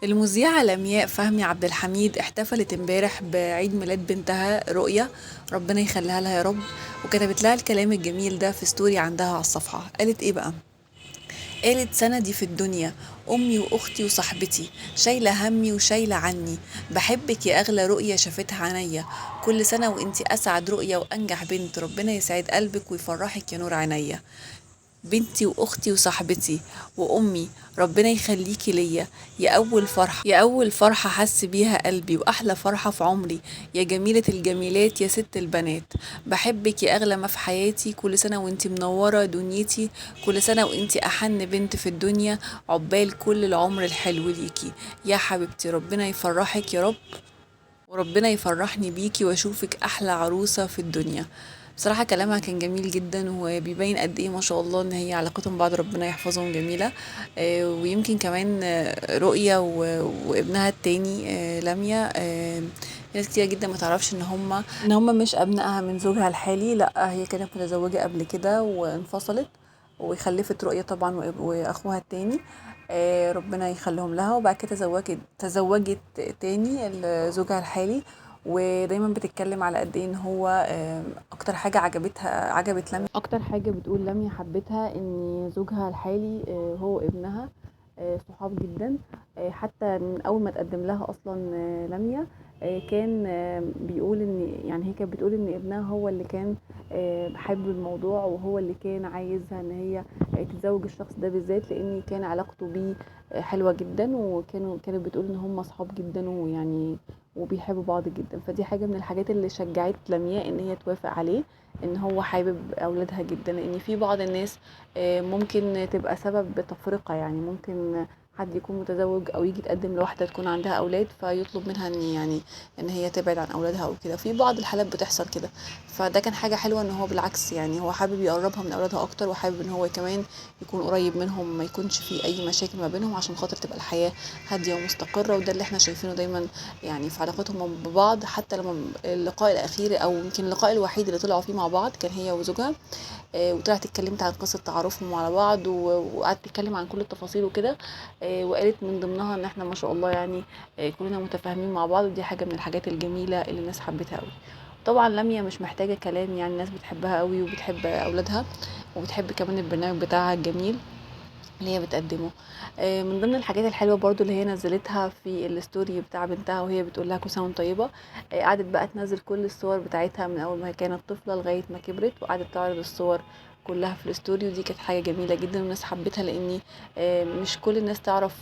المذيعة لمياء فهمي عبد الحميد احتفلت امبارح بعيد ميلاد بنتها رؤية، ربنا يخليها لها يا رب. وكتبت لها الكلام الجميل ده في ستوري عندها على الصفحة. قالت ايه بقى؟ قالت: سندي في الدنيا، أمي وأختي وصاحبتي، شايلة همي وشايلة عني، بحبك يا أغلى رؤية شافتها عينيا، كل سنة وانتي أسعد رؤية وأنجح بنت، ربنا يسعد قلبك ويفرحك يا نور عينيا. بنتي واختي وصاحبتي وامي، ربنا يخليكي ليا، يا اول فرحه حس بيها قلبي واحلى فرحه في عمري، يا جميله الجميلات يا ست البنات، بحبك يا اغلى ما في حياتي، كل سنه وانتي منوره دنيتي، كل سنه وانتي احن بنت في الدنيا، عقبال كل العمر الحلو ليكي يا حبيبتي، ربنا يفرحك يا رب، وربنا يفرحني بيكي واشوفك احلى عروسة في الدنيا. بصراحة كلامها كان جميل جدا وبيبين قد ايه ما شاء الله ان هي علاقتهم بعض ربنا يحفظهم جميلة. ويمكن كمان رؤية وابنها التاني لميا. في ناس كتير جدا ما تعرفش ان هما مش ابنائها من زوجها الحالي، لا هي كانت متزوجة قبل كده وانفصلت وخلفت رؤية طبعا واخوها التاني. ربنا يخليهم لها، وبعد كده تزوجت تاني زوجها الحالي. ودايما بتتكلم على قد ايه ان هو اكتر حاجه عجبت لميا، اكتر حاجه بتقول لميا حبتها ان زوجها الحالي هو ابنها صحاب جدا. حتى من اول ما تقدم لها اصلا لميا كان بيقول ان يعني هي كانت بتقول ان ابنها هو اللي كان حابب الموضوع، وهو اللي كان عايزها ان هي تتزوج الشخص ده بالذات، لان كان علاقته بيه حلوه جدا، كانت بتقول ان هم اصحاب جدا ويعني وبيحبوا بعض جدا. فدي حاجه من الحاجات اللي شجعت لمياء ان هي توافق عليه، ان هو حابب اولادها جدا، لان في بعض الناس ممكن تبقى سبب تفرقه، يعني ممكن حد يكون متزوج او يجي يتقدم لواحده تكون عندها اولاد فيطلب منها ان يعني ان هي تبعد عن اولادها او كده، في بعض الحالات بتحصل كده. فده كان حاجه حلوه ان هو بالعكس، يعني هو حابب يقربها من اولادها اكتر، وحابب ان هو كمان يكون قريب منهم، ما يكونش في اي مشاكل ما بينهم، عشان خاطر تبقى الحياه هاديه ومستقره. وده اللي احنا شايفينه دايما يعني في علاقتهم ببعض، حتى لما اللقاء الاخير او يمكن اللقاء الوحيد اللي طلعوا فيه مع بعض كان هي وزوجها. وطلعت اتكلمت عن قصة تعارفهم على بعض وقعدت تتكلم عن كل التفاصيل وكده. وقالت من ضمنها ان احنا ما شاء الله يعني كلنا متفاهمين مع بعض، ودي حاجة من الحاجات الجميلة اللي الناس حبتها قوي. طبعا لميا مش محتاجة كلام، يعني الناس بتحبها قوي وبتحب اولادها، وبتحب كمان البرنامج بتاعها الجميل اللي هي بتقدمه. من ضمن الحاجات الحلوه برضو اللي هي نزلتها في الستوري بتاع بنتها وهي بتقول لها كل سنه وانت طيبه. قعدت بقى تنزل كل الصور بتاعتها من اول ما هي كانت طفله لغايه ما كبرت، وقعدت تعرض الصور كلها في الستوري، ودي كانت حاجه جميله جدا والناس حبتها، لاني مش كل الناس تعرف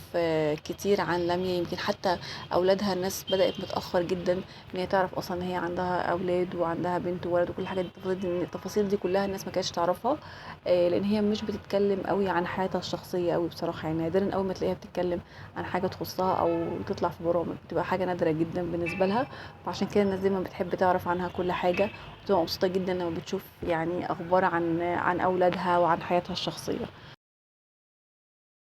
كتير عن لميا. يمكن حتى اولادها الناس بدات متاخر جدا ان هي تعرف اصلا ان هي عندها اولاد وعندها بنت وولد، وكل الحاجات دي التفاصيل دي كلها الناس ما كانتش تعرفها. لان هي مش بتتكلم قوي عن حياتها الشخصيه قوي بصراحه، يعني نادرا اول ما تلاقيها بتتكلم عن حاجه تخصها او تطلع في برامج، بتبقى حاجه نادره جدا بالنسبه لها. فعشان كده الناس دايما بتحب تعرف عنها كل حاجه، وبتبقى مبسوطه جدا لما بتشوف يعني اخبار عن اولادها وعن حياتها الشخصيه.